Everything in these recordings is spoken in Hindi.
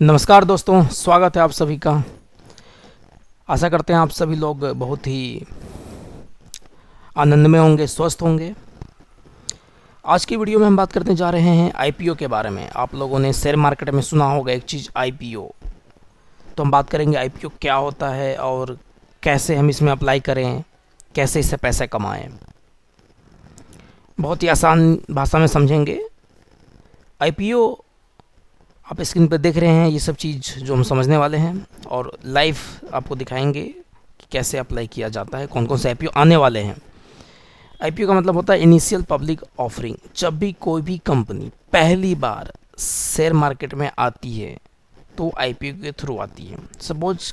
नमस्कार दोस्तों, स्वागत है आप सभी का। आशा करते हैं आप सभी लोग बहुत ही आनंद में होंगे, स्वस्थ होंगे। आज की वीडियो में हम बात करने जा रहे हैं आईपीओ के बारे में। आप लोगों ने शेयर मार्केट में सुना होगा एक चीज़ आईपीओ। तो हम बात करेंगे आईपीओ क्या होता है और कैसे हम इसमें अप्लाई करें, कैसे इससे पैसे कमाएं। बहुत ही आसान भाषा में समझेंगे। आईपीओ आप स्क्रीन पर देख रहे हैं, ये सब चीज़ जो हम समझने वाले हैं और लाइव आपको दिखाएंगे कि कैसे अप्लाई किया जाता है, कौन कौन से आईपीओ आने वाले हैं। आईपीओ का मतलब होता है इनिशियल पब्लिक ऑफरिंग। जब भी कोई भी कंपनी पहली बार शेयर मार्केट में आती है तो आईपीओ के थ्रू आती है। सपोज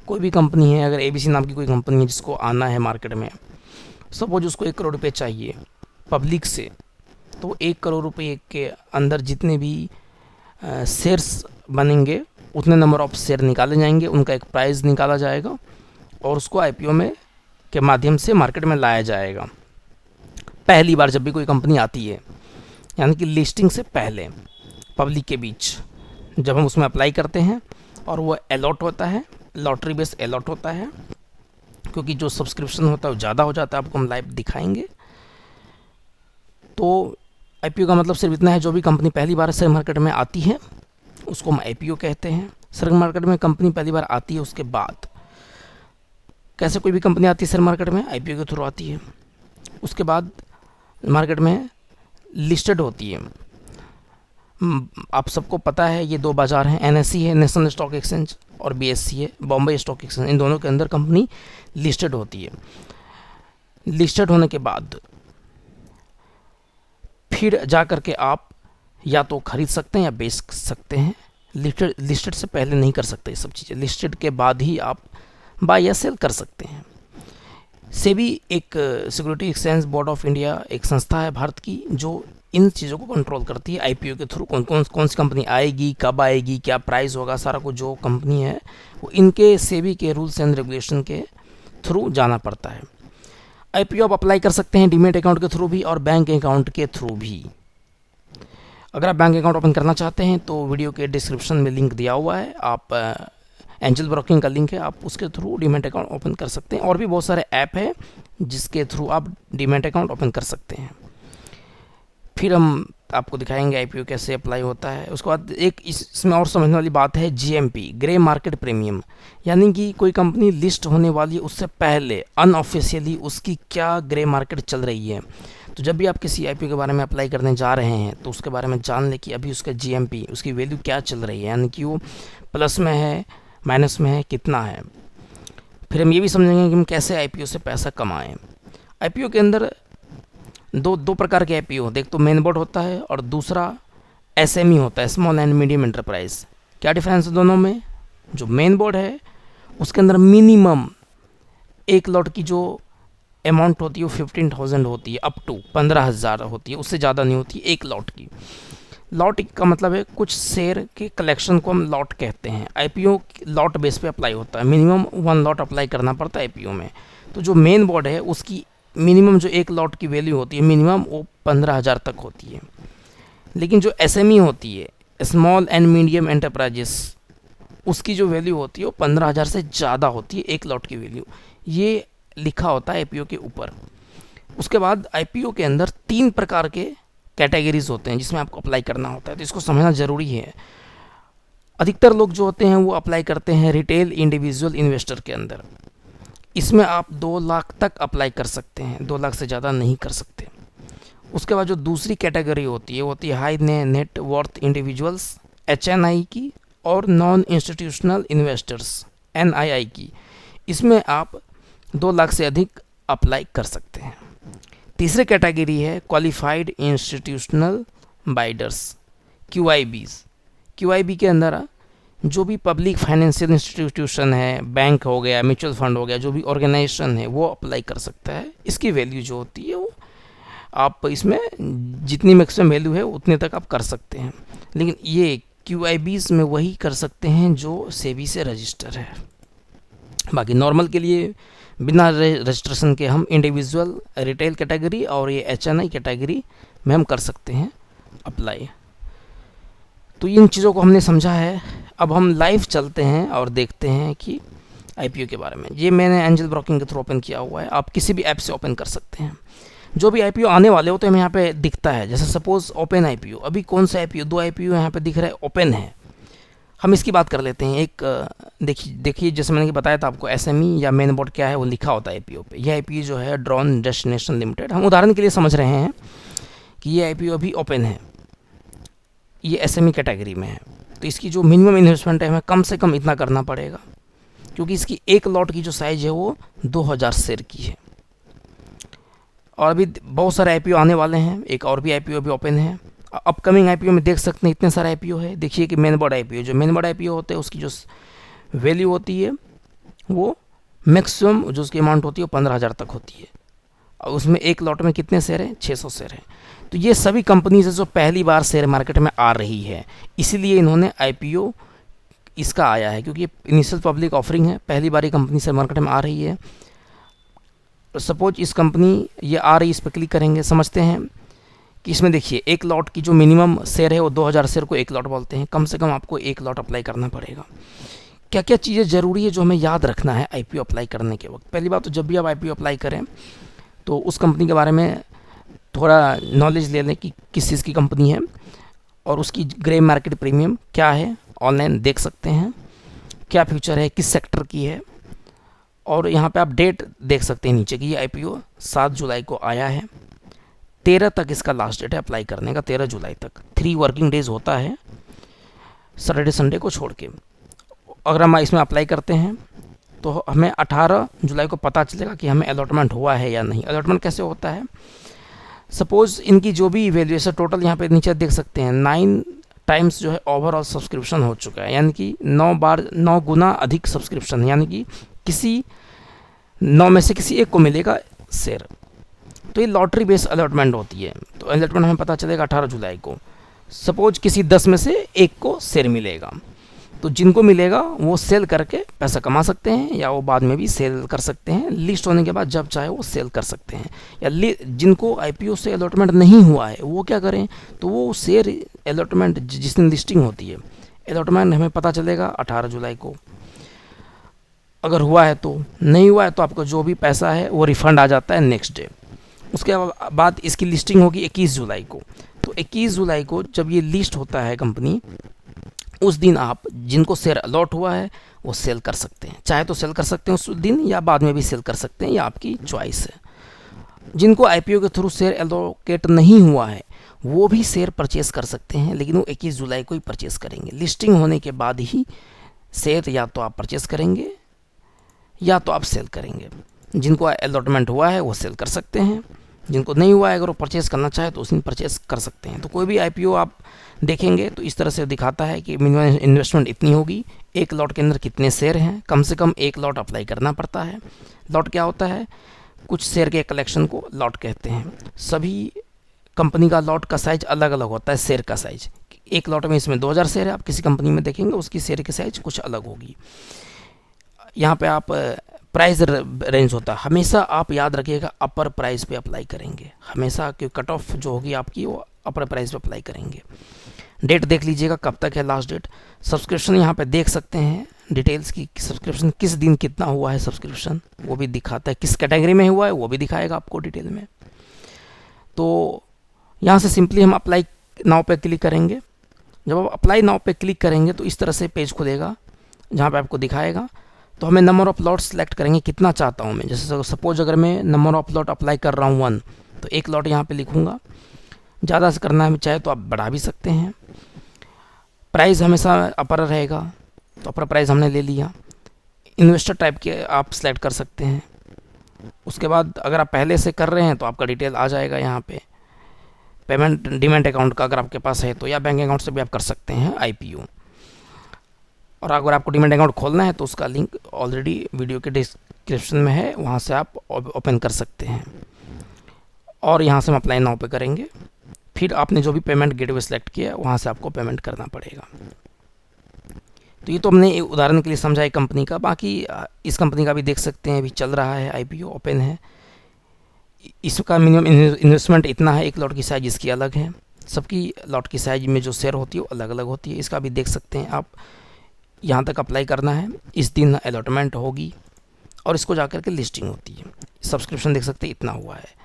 कोई भी कंपनी है, अगर एबीसी नाम की कोई कंपनी है जिसको आना है मार्केट में, सपोज उसको 1 करोड़ रुपये चाहिए पब्लिक से, तो 1 करोड़ रुपये के अंदर जितने भी शेयर्स बनेंगे उतने नंबर ऑफ शेयर निकाले जाएंगे, उनका एक प्राइस निकाला जाएगा और उसको आईपीओ में के माध्यम से मार्केट में लाया जाएगा। पहली बार जब भी कोई कंपनी आती है, यानी कि लिस्टिंग से पहले पब्लिक के बीच जब हम उसमें अप्लाई करते हैं और वो अलॉट होता है, लॉटरी बेस अलॉट होता है, क्योंकि जो सब्सक्रिप्शन होता है वो ज़्यादा हो जाता है, आपको हम लाइव दिखाएंगे। तो आईपीओ का मतलब सिर्फ इतना है, जो भी कंपनी पहली बार शेयर मार्केट में आती है उसको हम आईपीओ कहते हैं। शेयर मार्केट में कंपनी पहली बार आती है, उसके बाद कैसे कोई भी कंपनी आती है शेयर मार्केट में, आईपीओ के थ्रू आती है। उसके बाद मार्केट में लिस्टेड होती है। आप सबको पता है ये 2 बाज़ार हैं, एनएसई है नेशनल स्टॉक एक्सचेंज और बीएससी है बॉम्बे स्टॉक एक्सचेंज। इन दोनों के अंदर कंपनी लिस्टेड होती है। लिस्टेड होने के बाद फिर जा कर के आप या तो खरीद सकते हैं या बेच सकते हैं। लिस्टेड से पहले नहीं कर सकते ये सब चीज़ें, लिस्टेड के बाद ही आप बाय या सेल कर सकते हैं। सेबी एक security exchange board of India एक संस्था है भारत की जो इन चीज़ों को कंट्रोल करती है। आईपीओ के थ्रू कौन सी कंपनी आएगी, कब आएगी, क्या प्राइस होगा, सारा कुछ जो कंपनी है वो इनके सेबी के रूल्स एंड रेगुलेशन के थ्रू जाना पड़ता है। आईपीओ आप अप्लाई कर सकते हैं डीमेट अकाउंट के थ्रू भी और बैंक अकाउंट के थ्रू भी। अगर आप बैंक अकाउंट ओपन करना चाहते हैं तो वीडियो के डिस्क्रिप्शन में लिंक दिया हुआ है, आप एंजल ब्रोकिंग का लिंक है, आप उसके थ्रू डीमेट अकाउंट ओपन कर सकते हैं। और भी बहुत सारे ऐप है जिसके थ्रू आप डीमेट अकाउंट ओपन कर सकते हैं। फिर हम आपको दिखाएंगे आईपीओ कैसे अप्लाई होता है। उसके बाद एक इसमें और समझने वाली बात है जीएमपी, ग्रे मार्केट प्रीमियम, यानी कि कोई कंपनी लिस्ट होने वाली है उससे पहले अनऑफिशियली उसकी क्या ग्रे मार्केट चल रही है। तो जब भी आप किसी आईपीओ के बारे में अप्लाई करने जा रहे हैं तो उसके बारे में जान लें कि अभी उसका जीएमपी, उसकी वैल्यू क्या चल रही है, यानी कि वो प्लस में है, माइनस में है, कितना है। फिर हम ये भी समझेंगे कि हम कैसे आईपीओ से पैसा कमाएं। आईपीओ के अंदर दो प्रकार के आईपीओ होते हैं, एक तो मेन बोर्ड होता है और दूसरा एसएमई होता है, स्मॉल एंड मीडियम एंटरप्राइज। क्या डिफरेंस है दोनों में? जो मेन बोर्ड है उसके अंदर मिनिमम एक लॉट की जो अमाउंट होती है वो 15,000 होती है, अप टू 15,000 होती है, उससे ज़्यादा नहीं होती एक लॉट की। लॉट का मतलब है कुछ शेयर के कलेक्शन को हम लॉट कहते हैं। आईपीओ लॉट बेस पे अप्लाई होता है, मिनिमम 1 लॉट अप्लाई करना पड़ता है आईपीओ में। तो जो मेन बोर्ड है उसकी मिनिमम जो एक लॉट की वैल्यू होती है मिनिमम वो 15,000 तक होती है। लेकिन जो एसएमई होती है, स्मॉल एंड मीडियम एंटरप्राइजेस, उसकी जो वैल्यू होती है वो 15,000 से ज़्यादा होती है एक लॉट की वैल्यू। ये लिखा होता है आईपीओ के ऊपर। उसके बाद आईपीओ के अंदर 3 प्रकार के कैटेगरीज होते हैं जिसमें आपको अप्लाई करना होता है, तो इसको समझना ज़रूरी है। अधिकतर लोग जो होते हैं वो अप्लाई करते हैं रिटेल इंडिविजुअल इन्वेस्टर के अंदर। इसमें आप 2 लाख तक अप्लाई कर सकते हैं, 2 लाख से ज़्यादा नहीं कर सकते। उसके बाद जो दूसरी कैटेगरी होती है वो होती है high net worth individuals, HNI की, और नॉन इंस्टीट्यूशनल इन्वेस्टर्स, एनआईआई की। इसमें आप 2 लाख से अधिक अप्लाई कर सकते हैं। तीसरी कैटेगरी है क्वालिफाइड इंस्टीट्यूशनल बाइडर्स, क्यूआईबीज। क्यूआईबी के अंदर जो भी पब्लिक फाइनेंशियल इंस्टीट्यूशन है, बैंक हो गया, म्यूचुअल फंड हो गया, जो भी ऑर्गेनाइजेशन है वो अप्लाई कर सकता है। इसकी वैल्यू जो होती है वो आप इसमें जितनी मैक्सिमम वैल्यू है उतने तक आप कर सकते हैं। लेकिन ये क्यूआईबीज में वही कर सकते हैं जो सेबी से रजिस्टर है। बाकी नॉर्मल के लिए बिना रजिस्ट्रेशन के हम इंडिविजुअल, रिटेल कैटेगरी और ये एचएनआई कैटेगरी में हम कर सकते हैं अप्लाई। तो इन चीज़ों को हमने समझा है। अब हम लाइव चलते हैं और देखते हैं कि आईपीओ के बारे में। ये मैंने एंजल ब्रोकिंग के थ्रू ओपन किया हुआ है, आप किसी भी ऐप से ओपन कर सकते हैं। जो भी आईपीओ आने वाले हो तो हमें यहाँ पे दिखता है, जैसे सपोज ओपन आईपीओ, अभी कौन सा आईपीओ, 2 आईपीओ यहाँ पे दिख रहा है, ओपन है। हम इसकी बात कर लेते हैं। एक देखिए जैसे मैंने बताया था आपको, एसएमई या मेन बोर्ड क्या है वो लिखा होता है आईपीओ पे। यह आईपीओ जो है ड्रोन डेस्टिनेशन लिमिटेड, हम उदाहरण के लिए समझ रहे हैं कि ये आईपीओ अभी ओपन है, ये एसएमई कैटेगरी में है। तो इसकी जो मिनिमम इन्वेस्टमेंट है हमें कम से कम इतना करना पड़ेगा, क्योंकि इसकी एक लॉट की जो साइज है वो 2000 शेयर की है। और अभी बहुत सारे आईपीओ आने वाले हैं, एक और भी आईपीओ अभी ओपन है। अपकमिंग आईपीओ में देख सकते हैं इतने सारे आईपीओ है। देखिए कि मेन बोर्ड आईपीओ, जो मेन बोर्ड आईपीओ होते हैं उसकी जो वैल्यू होती है वो मैक्सिमम जो उसकी अमाउंट होती है वो 15,000 तक होती है। और उसमें एक लॉट में कितने शेयर हैं, 600 शेयर हैं। तो ये सभी कंपनीज है जो पहली बार शेयर मार्केट में आ रही है, इसीलिए इन्होंने आईपीओ इसका आया है, क्योंकि इनिशियल पब्लिक ऑफरिंग है, पहली बार ये कंपनी शेयर मार्केट में आ रही है। सपोज इस कंपनी ये आ रही, इस पर क्लिक करेंगे, समझते हैं कि इसमें देखिए एक लॉट की जो मिनिमम शेयर है वो 2000 शेयर को एक लॉट बोलते हैं। कम से कम आपको एक लॉट अप्लाई करना पड़ेगा। क्या क्या चीज़ें ज़रूरी है जो हमें याद रखना है आईपीओ अप्लाई करने के वक्त? पहली बात तो जब भी आप आईपीओ अप्लाई करें तो उस कंपनी के बारे में थोड़ा नॉलेज ले लें कि किस चीज़ की कंपनी है और उसकी ग्रे मार्केट प्रीमियम क्या है, ऑनलाइन देख सकते हैं, क्या फ्यूचर है, किस सेक्टर की है। और यहाँ पे आप डेट देख सकते हैं नीचे की, ये आईपीओ 7 जुलाई को आया है, 13 तक इसका लास्ट डेट है अप्लाई करने का, 13 जुलाई तक। 3 वर्किंग डेज होता है सैटरडे संडे को छोड़ के। अगर हम इसमें अप्लाई करते हैं तो हमें 18 जुलाई को पता चलेगा कि हमें अलॉटमेंट हुआ है या नहीं। अलॉटमेंट कैसे होता है? सपोज इनकी जो भी वैल्यूएशन टोटल यहाँ पे नीचे देख सकते हैं 9 टाइम्स जो है ओवरऑल सब्सक्रिप्शन हो चुका है, यानी कि 9 गुना अधिक सब्सक्रिप्शन, यानी कि किसी 9 में से किसी एक को मिलेगा शेयर। तो ये लॉटरी बेस्ड अलॉटमेंट होती है। तो अलॉटमेंट हमें पता चलेगा 18 जुलाई को। सपोज किसी 10 में से एक को शेयर मिलेगा, तो जिनको मिलेगा वो सेल करके पैसा कमा सकते हैं, या वो बाद में भी सेल कर सकते हैं। लिस्ट होने के बाद जब चाहे वो सेल कर सकते हैं। या जिनको आईपीओ से अलॉटमेंट नहीं हुआ है वो क्या करें, तो वो शेयर अलॉटमेंट जिस दिन लिस्टिंग होती है, अलॉटमेंट हमें पता चलेगा 18 जुलाई को। अगर हुआ है तो, नहीं हुआ है तो आपको जो भी पैसा है वो रिफ़ंड आ जाता है नेक्स्ट डे। उसके बाद इसकी लिस्टिंग होगी 21 जुलाई को। तो 21 जुलाई को जब ये लिस्ट होता है कंपनी, उस दिन आप जिनको शेयर अलॉट हुआ है वो सेल कर सकते हैं। चाहे तो सेल कर सकते हैं उस दिन, या बाद में भी सेल कर सकते हैं, या आपकी चॉइस है। जिनको आईपीओ के थ्रू शेयर एलोकेट नहीं हुआ है वो भी शेयर परचेस कर सकते हैं, लेकिन वो 21 जुलाई को ही परचेस करेंगे। लिस्टिंग होने के बाद ही शेयर या तो आप परचेस करेंगे या तो आप सेल करेंगे। जिनको अलॉटमेंट हुआ है वो सेल कर सकते हैं, जिनको नहीं हुआ है अगर वो परचेस करना चाहे तो उस दिन परचेस कर सकते हैं। तो कोई भी आईपीओ आप देखेंगे तो इस तरह से दिखाता है कि मिनिमम इन्वेस्टमेंट इतनी होगी, एक लॉट के अंदर कितने शेयर हैं, कम से कम एक लॉट अप्लाई करना पड़ता है। लॉट क्या होता है? कुछ शेयर के कलेक्शन को लॉट कहते हैं। सभी कंपनी का लॉट का साइज अलग अलग होता है, शेयर का साइज। एक लॉट में इसमें 2000 शेयर है, आप किसी कंपनी में देखेंगे उसकी शेयर की साइज कुछ अलग होगी। यहाँ पे आप प्राइस रेंज होता है, हमेशा आप याद रखिएगा अपर प्राइस पे अप्लाई करेंगे हमेशा, क्योंकि कट ऑफ जो होगी आपकी वो अपर प्राइस पे अप्लाई करेंगे। डेट देख लीजिएगा कब तक है लास्ट डेट। सब्सक्रिप्शन यहाँ पे देख सकते हैं डिटेल्स की, सब्सक्रिप्शन किस दिन कितना हुआ है सब्सक्रिप्शन वो भी दिखाता है, किस कैटेगरी में हुआ है वो भी दिखाएगा आपको डिटेल में। तो यहाँ से सिंपली हम अप्लाई नाउ पे क्लिक करेंगे। जब आप अप्लाई नाउ पे क्लिक करेंगे तो इस तरह से पेज खुलेगा जहाँ पे आपको दिखाएगा। तो हमें नंबर ऑफ लॉट सेलेक्ट करेंगे, कितना चाहता हूँ मैं। जैसे सपोज अगर मैं नंबर ऑफ लॉट अप्लाई कर रहा हूँ 1, तो एक लॉट यहाँ पे लिखूँगा। ज़्यादा से करना है चाहे तो आप बढ़ा भी सकते हैं। प्राइस हमेशा अपर रहेगा, तो अपर प्राइस हमने ले लिया। इन्वेस्टर टाइप के आप सेलेक्ट कर सकते हैं। उसके बाद अगर आप पहले से कर रहे हैं तो आपका डिटेल आ जाएगा यहाँ पे। पेमेंट डीमैट अकाउंट का अगर आपके पास है तो, या बैंक अकाउंट से भी आप कर सकते हैं आईपीओ। और अगर आपको डीमैट अकाउंट खोलना है तो उसका लिंक ऑलरेडी वीडियो के डिस्क्रिप्शन में है, वहाँ से आप ओपन कर सकते हैं। और यहाँ से हम अप्लाई नाउ पे करेंगे। फिर आपने जो भी पेमेंट गेटवे सेलेक्ट किया वहाँ से आपको पेमेंट करना पड़ेगा। तो ये तो हमने एक उदाहरण के लिए समझा है कंपनी का। बाकी इस कंपनी का भी देख सकते हैं, अभी चल रहा है, आईपीओ ओपन है। इसका मिनिमम इन्वेस्टमेंट इतना है, एक लॉट की साइज इसकी अलग है। सबकी लॉट की साइज में जो शेयर होती है वो अलग अलग होती है। इसका भी देख सकते हैं आप, यहाँ तक अप्लाई करना है, इस दिन अलॉटमेंट होगी और इसको जाकर के लिस्टिंग होती है। सब्सक्रिप्शन देख सकते हैं इतना हुआ है।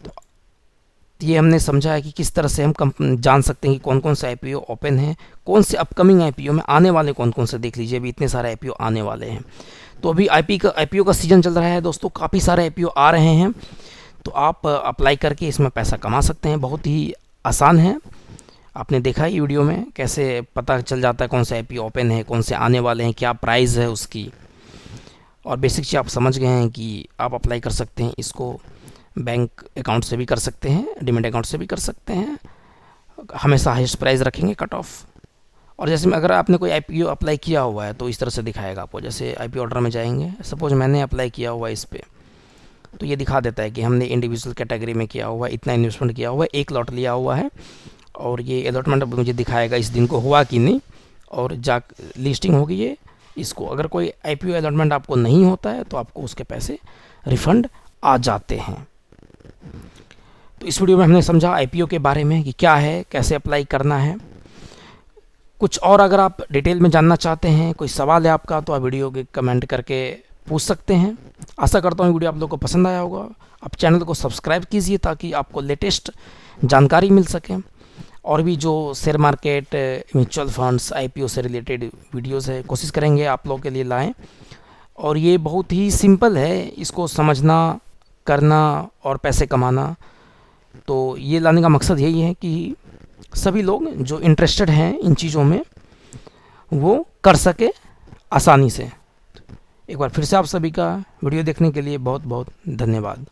तो ये हमने समझा है कि किस तरह से हम जान सकते हैं कि कौन कौन से IPO ओपन है, कौन से अपकमिंग IPO में आने वाले कौन कौन से, देख लीजिए अभी इतने सारे IPO आने वाले हैं। तो अभी IPO का सीज़न चल रहा है दोस्तों, काफ़ी सारे IPO आ रहे हैं। तो आप अप्लाई करके इसमें पैसा कमा सकते हैं, बहुत ही आसान है। आपने देखा ही वीडियो में कैसे पता चल जाता है कौन सा IPO ओपन है, कौन से आने वाले हैं, क्या प्राइस है उसकी, और बेसिक चीज़ आप समझ गए हैं कि आप अप्लाई कर सकते हैं। इसको बैंक अकाउंट से भी कर सकते हैं, डीमैट अकाउंट से भी कर सकते हैं। हमेशा हाईएस्ट प्राइस रखेंगे कट ऑफ। और जैसे में अगर आपने कोई IPO अप्लाई किया हुआ है तो इस तरह से दिखाएगा आपको। जैसे IPO ऑर्डर में जाएंगे, सपोज मैंने अप्लाई किया हुआ है इस पर, तो ये दिखा देता है कि हमने इंडिविजुअल कैटेगरी में किया हुआ है, इतना इन्वेस्टमेंट किया हुआ है, 1 लॉट लिया हुआ है, और ये अलॉटमेंट मुझे दिखाएगा इस दिन को हुआ कि नहीं, और लिस्टिंग होगी ये। इसको अगर कोई IPO अलॉटमेंट आपको नहीं होता है तो आपको उसके पैसे रिफंड आ जाते हैं। तो इस वीडियो में हमने समझा IPO के बारे में कि क्या है, कैसे अप्लाई करना है। कुछ और अगर आप डिटेल में जानना चाहते हैं, कोई सवाल है आपका, तो आप वीडियो के कमेंट करके पूछ सकते हैं। आशा करता हूँ वीडियो आप लोगों को पसंद आया होगा। आप चैनल को सब्सक्राइब कीजिए ताकि आपको लेटेस्ट जानकारी मिल सके। और भी जो share market, mutual funds, IPO से रिलेटेड वीडियोस है, कोशिश करेंगे आप लोगों के लिए लाएं। और ये बहुत ही सिंपल है, इसको समझना, करना और पैसे कमाना। तो ये लाने का मकसद यही है कि सभी लोग जो इंटरेस्टेड हैं इन चीज़ों में वो कर सके आसानी से। एक बार फिर से आप सभी का वीडियो देखने के लिए बहुत बहुत धन्यवाद।